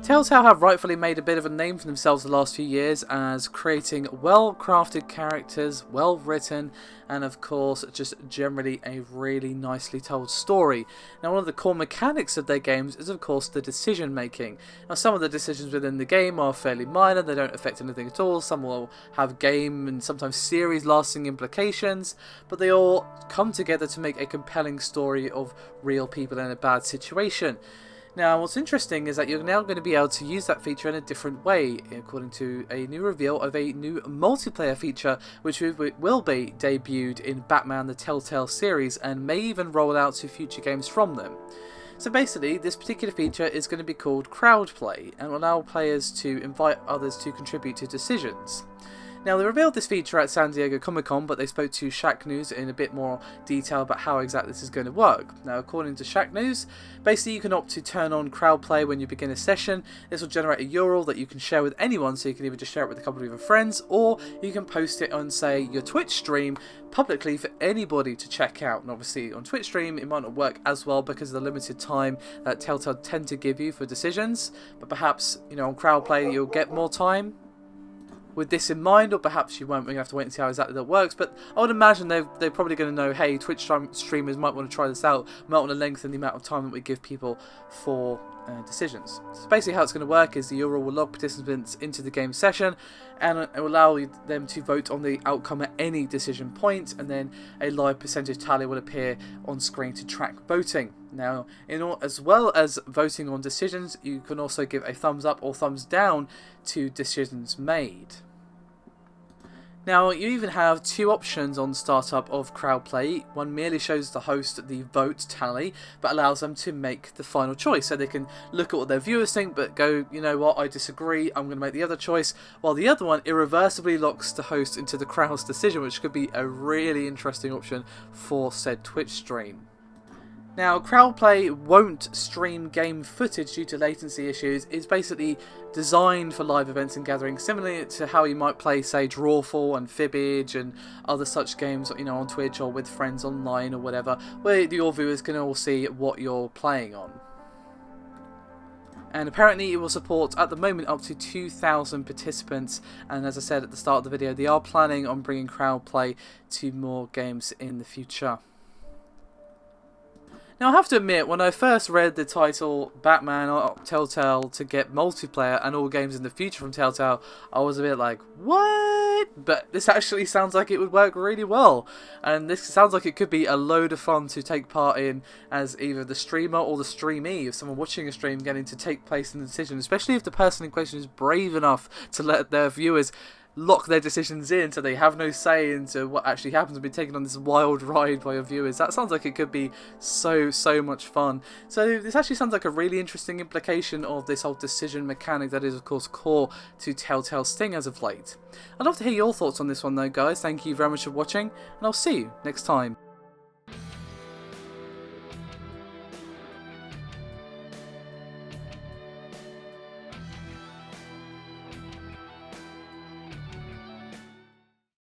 Telltale have rightfully made a bit of a name for themselves the last few years as creating well-crafted characters, well-written, and of course just generally a really nicely told story. Now, one of the core mechanics of their games is of course the decision making. Now, some of the decisions within the game are fairly minor, they don't affect anything at all, some will have game and sometimes series lasting implications, but they all come together to make a compelling story of real people in a bad situation. Now, what's interesting is that you're now going to be able to use that feature in a different way, according to a new reveal of a new multiplayer feature, which will be debuted in Batman the Telltale series and may even roll out to future games from them. So basically, this particular feature is going to be called crowd play and will allow players to invite others to contribute to decisions. Now, they revealed this feature at San Diego Comic-Con, but they spoke to Shacknews in a bit more detail about how exactly this is going to work. Now, according to Shacknews, basically you can opt to turn on crowd play when you begin a session. This will generate a URL that you can share with anyone, so you can either just share it with a couple of your friends, or you can post it on, say, your Twitch stream publicly for anybody to check out. And obviously on Twitch stream it might not work as well because of the limited time that Telltale tend to give you for decisions, but perhaps, you know, on crowd play you'll get more time with this in mind, or perhaps you won't. We're going to have to wait and see how exactly that works, but I would imagine they're probably going to know, hey, Twitch streamers might want to try this out, might want to lengthen the amount of time that we give people for decisions. So basically how it's going to work is the URL will log participants into the game session, and it will allow them to vote on the outcome at any decision point, and then a live percentage tally will appear on screen to track voting. Now, as well as voting on decisions, you can also give a thumbs up or thumbs down to decisions made. Now, you even have two options on startup of crowd play. One merely shows the host the vote tally, but allows them to make the final choice. So they can look at what their viewers think, but go, you know what, I disagree, I'm going to make the other choice. While the other one irreversibly locks the host into the crowd's decision, which could be a really interesting option for said Twitch stream. Now, crowdplay won't stream game footage due to latency issues. It's basically designed for live events and gatherings, similarly to how you might play, say, Drawful and Fibbage and other such games, you know, on Twitch or with friends online or whatever, where your viewers can all see what you're playing on. And apparently it will support, at the moment, up to 2,000 participants, and as I said at the start of the video, they are planning on bringing crowdplay to more games in the future. Now, I have to admit, when I first read the title Batman or Telltale to get multiplayer and all games in the future from Telltale, I was a bit like, what? But this actually sounds like it would work really well. And this sounds like it could be a load of fun to take part in as either the streamer or the streamee, if someone watching a stream getting to take place in the decision, especially if the person in question is brave enough to let their viewers lock their decisions in so they have no say into what actually happens and be taken on this wild ride by your viewers. That sounds like it could be so much fun. So this actually sounds like a really interesting implication of this whole decision mechanic that is of course core to Telltale Sting as of late. I'd love to hear your thoughts on this one though, guys. Thank you very much for watching, and I'll see you next time.